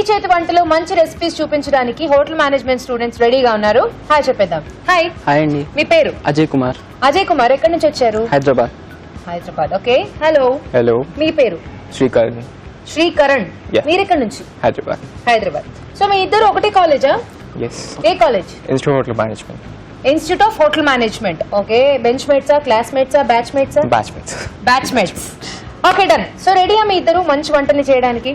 చేతి వంటలు మంచి రెసిపీస్ చూపించడానికి హోటల్ మేనేజ్మెంట్ స్టూడెంట్స్ రెడీగా ఉన్నారు. హాయ్ చెప్పేద్దాం. హాయ్. హాయ్ అండి. మీ పేరు? అజయ్ కుమార్. అజయ్ కుమార్ ఎక్కడి నుంచి వచ్చారు? Hyderabad. Hyderabad. Okay. Hello. Hello. మీ పేరు? శ్రీకరణ్. శ్రీకరణ్. మీరు ఎక్కడి నుంచి? హైదరాబాద్. హైదరాబాద్. సో మీ ఇద్దరు ఒకటే కాలేజా? ఎస్. ఏ college? Institute hotel management. Institute of hotel management. Okay. Bench మేట్సా, క్లాస్ మేట్సా, బ్యాచ్ మేట్సా? Batch mates. Okay done. So రెడీయా మీ ఇద్దరు మంచి వంటని చేయడానికి?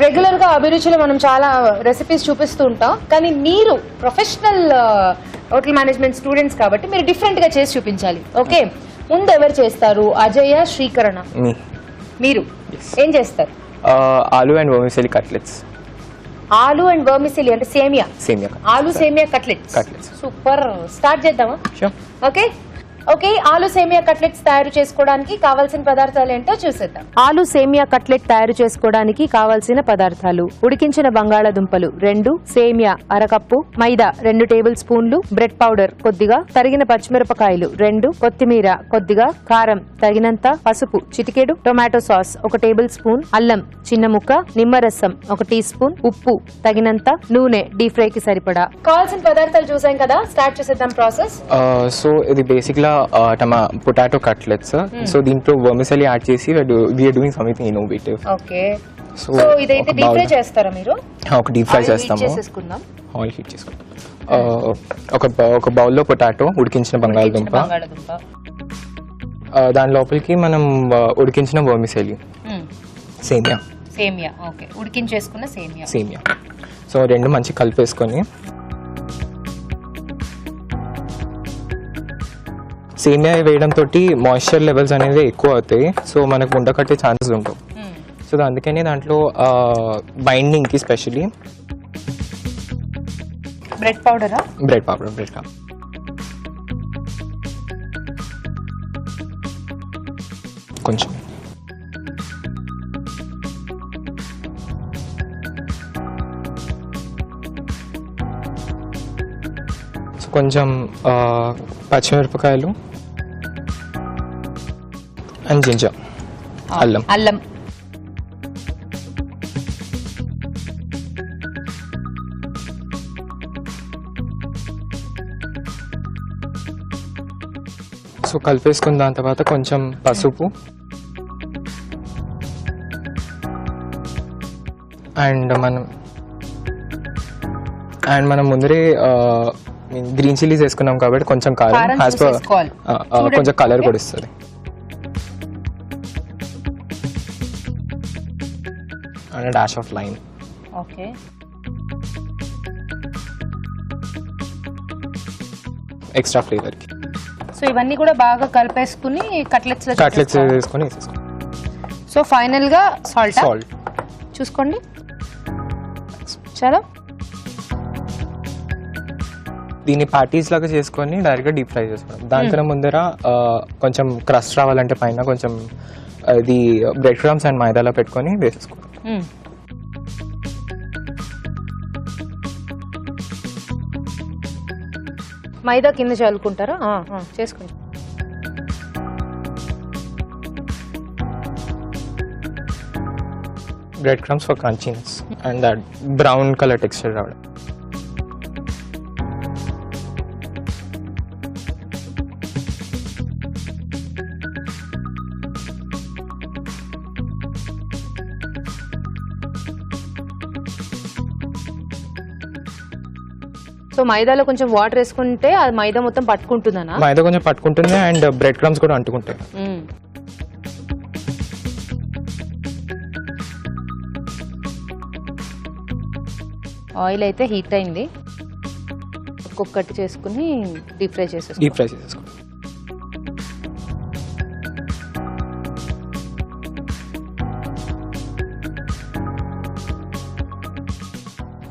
రెగ్యులర్ గా అభిరుచిలో మనం చాలా రెసిపీస్ చూపిస్తూ ఉంటాం, కానీ మీరు ప్రొఫెషనల్ హోటల్ మేనేజ్మెంట్ స్టూడెంట్స్ కాబట్టి మీరు డిఫరెంట్ గా చేసి చూపించాలి. ఓకే. ముందు ఎవరు చేస్తారు? అజయ, శ్రీకరణ? మీరు ఏం చేస్తారు? ఆలు అండ్ వర్మిసెలి కట్లెట్స్. ఆలు అండ్ వర్మిసెలి అంటే సేమియా. ఆలు సేమియా కట్లెట్స్. సూపర్. స్టార్ట్ చేద్దామా? ఓకే. ఓకే. ఆలు సేమియా కట్లెట్స్ తయారు చేసుకోవడానికి కావాల్సిన పదార్థాలు ఏంటో చూసేద్దాం. ఆలు సేమియా కట్లెట్ తయారు చేసుకోవడానికి కావాల్సిన పదార్థాలు: ఉడికించిన బంగాళాదుంపలు 2, సేమియా అరకప్పు, మైదా 2 టేబుల్ స్పూన్లు, బ్రెడ్ పౌడర్ కొద్దిగా, తరిగిన పచ్చిమిరపకాయలు 2, కొత్తిమీర కొద్దిగా, కారం తగినంత, పసుపు చిటికెడు, టొమాటో సాస్ 1 టేబుల్ స్పూన్, అల్లం చిన్న ముక్క, నిమ్మరసం 1 టీ స్పూన్, ఉప్పు తగినంత, నూనె డీప్ ఫ్రై కి సరిపడా. కావాల్సిన పదార్థాలు చూసాం కదా, స్టార్ట్ చేసేద్దాం ప్రాసెస్. సో ఇది బేసిక్ గా పొటాటో కట్లెట్స్. సో దీంట్లో వర్మిసెలి యాడ్ చేసి we are doing something innovative. Okay. So ఇదైతే డీప్ ఫ్రై చేస్తారా మీరు? ఒక డీప్ ఫ్రై చేస్తాము. ఆయిల్ హీట్ చేసుకుంటాం. ఒక బౌల్లో పొటాటో, ఉడికించిన బంగాళదుంప, దాని లోపలికి మనం ఉడికించిన వర్మిసెలి, సేమియా. ఓకే. ఉడికించేసుకున్న సేమియా. సో రెండు మంచి కలిపేసుకొని, సేమియా వేయడం తోటి మాయిశ్చర్ లెవెల్స్ అనేవి ఎక్కువ అవుతాయి. సో మనకు ఉండకట్టే ఛాన్సెస్ ఉంటాయి. సో అందుకని దాంట్లో బైండింగ్ కి స్పెషల్లీ బ్రెడ్ పౌడర్ కొంచెం, సో కొంచెం పచ్చిమిరపకాయలు అండ్ జింజర్, అల్లం. సో కలిపేసుకున్న దాని తర్వాత కొంచెం పసుపు అండ్ మనం ముందరే గ్రీన్ చిల్లీస్ వేసుకున్నాం కాబట్టి కొంచెం కారం, కొంచెం కలర్ కూడా ఇస్తుంది. And dash of lime. Okay. Extra flavour కి. సో ఇవన్నీ కూడా బాగా కలిపేసుకుని కట్లెట్స్ వేసుకొని. సో ఫైనల్ గా సాల్ట్ చూసుకోండి. చాలా దీన్ని ప్యాటీస్ లాగా చేసుకొని డైరెక్ట్ గా డీప్ ఫ్రై చేసుకోవడం. దానికన్నా ముందర కొంచెం క్రస్ట్ రావాలంటే పైన కొంచెం ఇది బ్రెడ్ క్రమ్స్ అండ్ మైదాలో పెట్టుకొని వేసేసుకోవడం. మైదా కింద చల్లుకుంటారా? చేసుకోండి. Bread crumbs for crunchiness and that brown colour texture రావడం. సో మైదాలో కొంచెం వాటర్ వేసుకుంటే అది మైదా మొత్తం పట్టుకుంటుందనా? మైదా కొంచెం పట్టుకుంటుంది అండ్ బ్రెడ్ క్రమ్స్ కూడా అంటుకుంటాయి. ఆయిల్ అయితే హీట్ అయింది. ఒక్కొక్కటి చేసుకుని డీప్ ఫ్రై చేసేసుకో.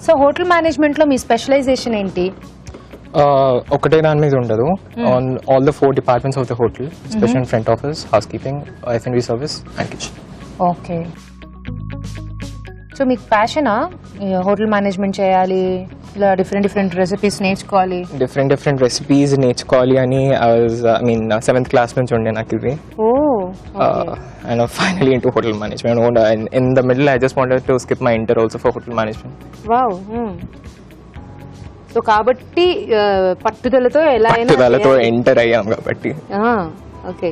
సో హోటల్ మేనేజ్మెంట్ లో మీ స్పెషలైజేషన్ ఏంటి? ఒకటే దాని మీద ఉండదు. On all the 4 departments of the hotel, special front office, housekeeping, F&B service and kitchen. Okay. So మీకు ప్యాషనా హోటల్ మేనేజ్మెంట్ చేయాలి, ఇలా డిఫరెంట్ రెసిపీస్ నేర్చుకోవాలి? డిఫరెంట్ రెసిపీస్ నేర్చుకోవాలి అని 7th క్లాస్ నుంచి ఉండే నాకు ఇది. and finally into hotel management. And in the middle, I just wanted to skip my inter also for hotel management. Wow. So కాబట్టి పట్టుదలతో ఎలా అయినా పట్టుదలతో ఎంటర్ అయ్యాం కాబట్టి. ఓకే.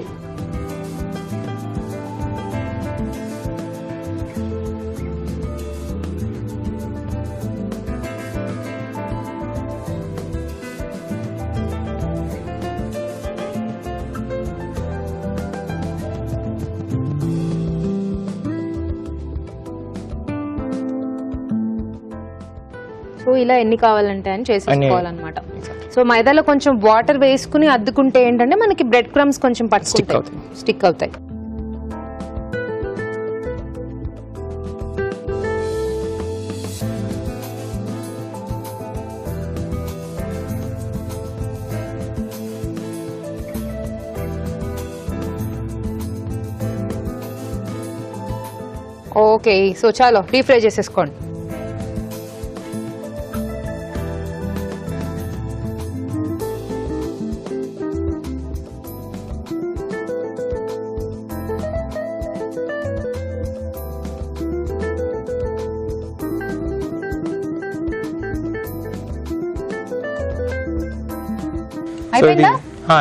సో ఇలా ఎన్ని కావాలంటే అని చేసేసుకోవాలన్నమాట. సో మైదాలో కొంచెం వాటర్ వేసుకుని అద్దుకుంటే ఏంటంటే మనకి బ్రెడ్ క్రమ్స్ కొంచెం పట్టుకుంటాయి, స్టిక్ అవుతాయి. ఓకే. సో చాలు డీప్ ఫ్రై చేసేసుకోండి.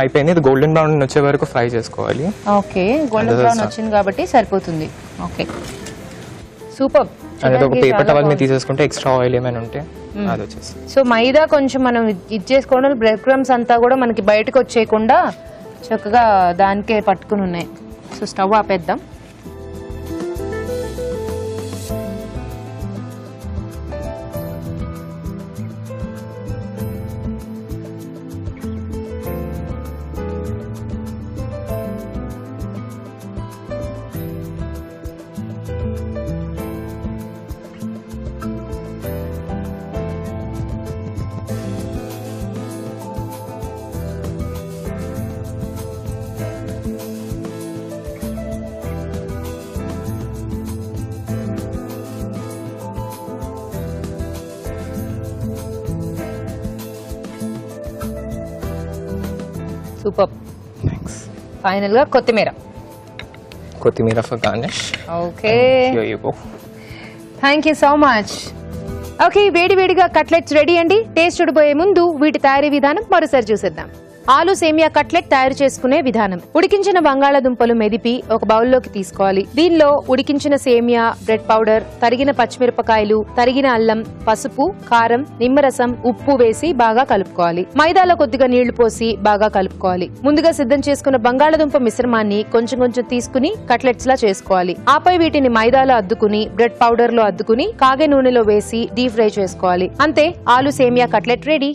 అయిపోయింది. ఇది గోల్డెన్ బ్రౌన్ వచ్చే వరకు ఫ్రై చేసుకోవాలి. ఓకే. గోల్డెన్ బ్రౌన్ వచ్చింది కాబట్టి సరిపోతుంది. Okay, super. అనేది ఒక పేపర్ టవల్ మీద తీసేసుకుంటే ఎక్స్ట్రా ఆయిల్ ఏమైనా ఉంటే అది వచ్చేస్తుంది. సో మైదా కొంచెం మనం ఇది చేసుకోవడం, బ్రెడ్ క్రమ్స్ అంతా కూడా మనకి బయటకు వచ్చేయకుండా చక్కగా దానికే పట్టుకుని ఉన్నాయి. సో స్టవ్ ఆపేద్దాం. సూపర్. ఫైనల్ గా కొత్తిమీర for garnish. Okay, thank you so much. Okay, వేడి వేడిగా కట్లెట్స్ రెడీ అండి. టేస్ట్ చూడబోయే ముందు వీటి తయారీ విధానం మరోసారి చూసేద్దాం. ఆలు సేమియా కట్లెట్ తయారు చేసుకునే విధానం. ఉడికించిన బంగాళాదుంపలు మెదిపి ఒక బౌల్లోకి తీసుకోవాలి. దీనిలో ఉడికించిన సేమియా, బ్రెడ్ పౌడర్, తరిగిన పచ్చిమిరపకాయలు, తరిగిన అల్లం, పసుపు, కారం, నిమ్మరసం, ఉప్పు వేసి బాగా కలుపుకోవాలి. మైదాలో కొద్దిగా నీళ్లు పోసి బాగా కలుపుకోవాలి. ముందుగా సిద్ధం చేసుకున్న బంగాళాదుంప మిశ్రమాన్ని కొంచెం కొంచెం తీసుకుని కట్లెట్స్ లా చేసుకోవాలి. ఆపై వీటిని మైదాలో అద్దుకుని బ్రెడ్ పౌడర్ లో అద్దుకుని కాగే నూనెలో వేసి డీప్ ఫ్రై చేసుకోవాలి. అంతే, ఆలు సేమియా కట్లెట్ రెడీ.